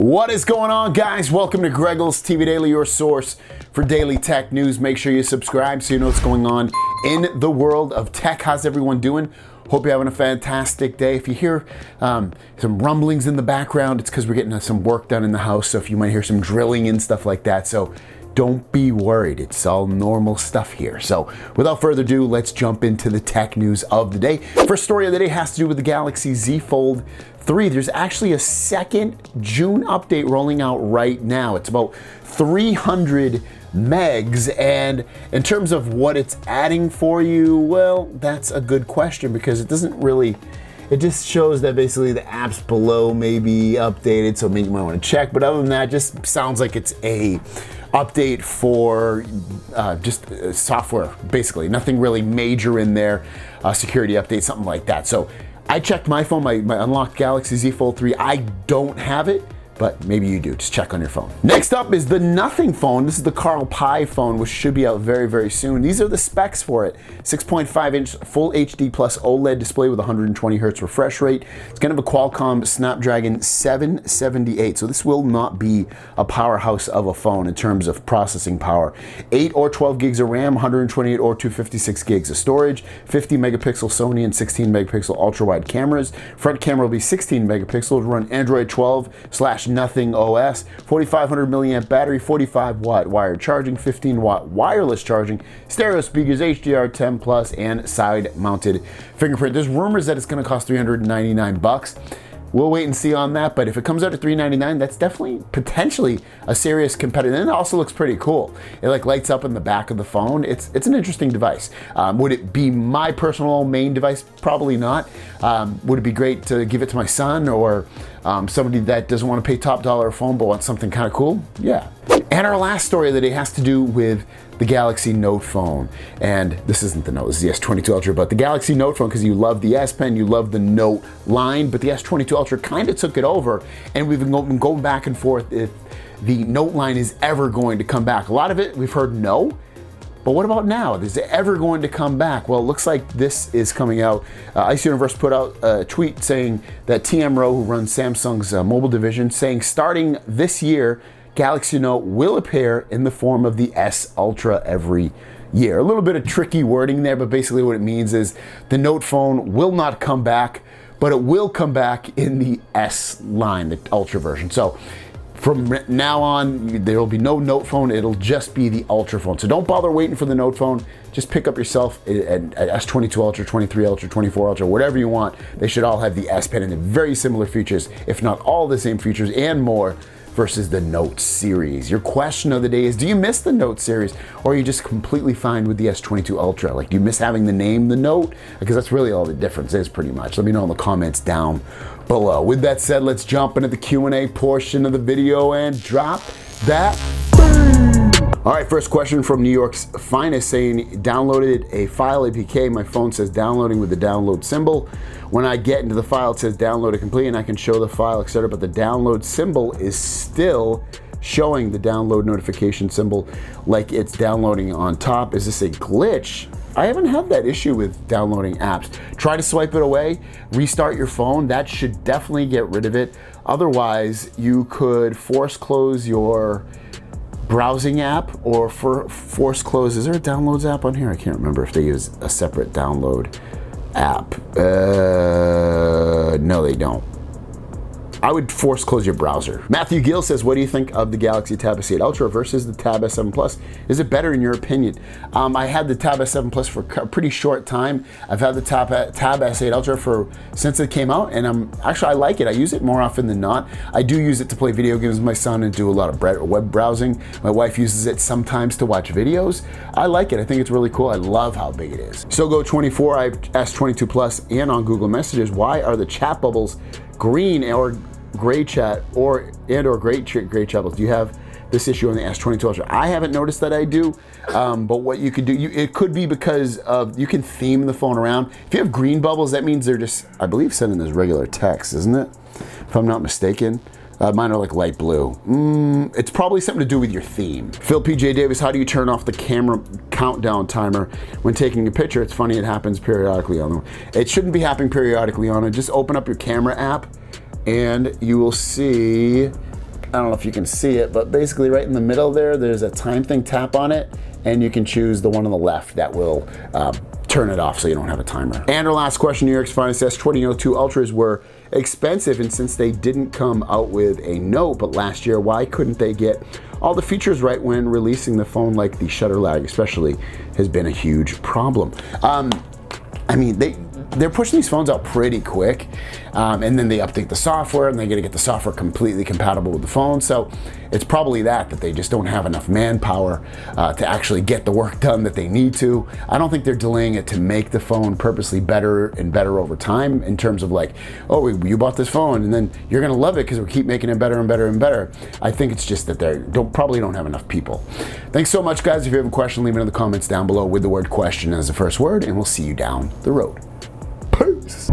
What is going on, guys? Welcome to Greggles TV Daily, your source for daily tech news. Make sure you subscribe so you know what's going on in the world of tech. How's everyone doing? Hope you're having a fantastic day. If you hear some rumblings in the background, it's because we're getting some work done in the house. So if you might hear some drilling and stuff like that, so don't be worried. It's all normal stuff here. So without further ado, let's jump into the tech news of the day. First story of the day has to do with the Galaxy Z Fold 3. There's actually a second June update rolling out right now. It's about 300 megs, and in terms of what it's adding for you, well, that's a good question because it doesn't really, it just shows that basically the apps below may be updated, so maybe you might want to check, but other than that, it just sounds like it's a update for just software, basically. Nothing really major in there, security update, something like that. So I checked my phone, my unlocked Galaxy Z Fold 3. I don't have it, but maybe you do. Just check on your phone. Next up is the Nothing phone. This is the Carl Pie phone, which should be out very, very soon. These are the specs for it. 6.5-inch Full HD Plus OLED display with 120 Hertz refresh rate. It's going to have a Qualcomm Snapdragon 778. So this will not be a powerhouse of a phone in terms of processing power. 8 or 12 gigs of RAM, 128 or 256 gigs of storage, 50 megapixel Sony and 16 megapixel ultra wide cameras. Front camera will be 16 megapixels, run Android 12/Nothing OS, 4500 milliamp battery, 45 watt wired charging, 15 watt wireless charging, stereo speakers, HDR10 plus, and side mounted fingerprint. There's rumors that it's going to cost $399. We'll wait and see on that, but if it comes out at $399, that's definitely potentially a serious competitor. And it also looks pretty cool. It like lights up in the back of the phone. It's an interesting device. Would it be my personal main device? Probably not. Would it be great to give it to my son or somebody that doesn't want to pay top dollar a phone but wants something kind of cool? Yeah. And our last story of the day has to do with the Galaxy Note phone. And this isn't the Note, this is the S22 Ultra, but the Galaxy Note phone, because you love the S Pen, you love the Note line, but the S22 Ultra kind of took it over, and we've been going back and forth if the Note line is ever going to come back. A lot of it, we've heard no, but what about now? Is it ever going to come back? Well, it looks like this is coming out. Ice Universe put out a tweet saying that TM Rowe, who runs Samsung's mobile division, saying starting this year, Galaxy Note will appear in the form of the S Ultra every year. A little bit of tricky wording there, but basically what it means is the Note phone will not come back, but it will come back in the S line, the Ultra version. So from now on, there will be no Note phone, it'll just be the Ultra phone. So don't bother waiting for the Note phone, just pick up yourself an S22 Ultra, 23 Ultra, 24 Ultra, whatever you want. They should all have the S Pen and very similar features, if not all the same features and more, versus the Note series. Your question of the day is, do you miss the Note series, or are you just completely fine with the S22 Ultra? Like, do you miss having the name the Note? Because that's really all the difference is, pretty much. Let me know in the comments down below. With that said, let's jump into the Q&A portion of the video and drop that boom. All right, first question from New York's Finest saying, downloaded a file APK. My phone says downloading with the download symbol. When I get into the file, it says downloaded complete and I can show the file, etc. But the download symbol is still showing the download notification symbol like it's downloading on top. Is this a glitch? I haven't had that issue with downloading apps. Try to swipe it away, restart your phone. That should definitely get rid of it. Otherwise, you could force close your browsing app or force close. Is there a downloads app on here? I can't remember if they use a separate download app. No, they don't. I would force close your browser. Matthew Gill says, what do you think of the Galaxy Tab S8 Ultra versus the Tab S7 Plus? Is it better in your opinion? I had the Tab S7 Plus for a pretty short time. I've had the Tab S8 Ultra since it came out, and I like it. I use it more often than not. I do use it to play video games with my son and do a lot of web browsing. My wife uses it sometimes to watch videos. I like it. I think it's really cool. I love how big it is. SoGo24, I have S22 Plus and on Google Messages. Why are the chat bubbles green or gray chat or gray chat bubbles? Do you have this issue on the S22 Ultra? I haven't noticed that I do, but what you could do, it could be because of, you can theme the phone around. If you have green bubbles, that means they're just, I believe, sending this regular text, isn't it? If I'm not mistaken. Mine are like light blue. It's probably something to do with your theme. Phil PJ Davis, how do you turn off the camera countdown timer when taking a picture? It's funny, it happens periodically on them. It shouldn't be happening periodically on it. Just open up your camera app and you will see I don't know if you can see it, but basically right in the middle there's a time thing. Tap on it and you can choose the one on the left that will turn it off so you don't have a timer. And our last question, New York's finest S2002 Ultras were expensive, and since they didn't come out with a Note but last year, why couldn't they get all the features right when releasing the phone? Like the shutter lag especially has been a huge problem. I mean, they're pushing these phones out pretty quick, and then they update the software, and they gotta get the software completely compatible with the phone. So it's probably that they just don't have enough manpower to actually get the work done that they need to. I don't think they're delaying it to make the phone purposely better and better over time, in terms of like, oh, you bought this phone and then you're gonna love it because we keep making it better and better and better. I think it's just that they probably don't have enough people. Thanks so much, guys. If you have a question, leave it in the comments down below with the word question as the first word, and we'll see you down the road. Peace.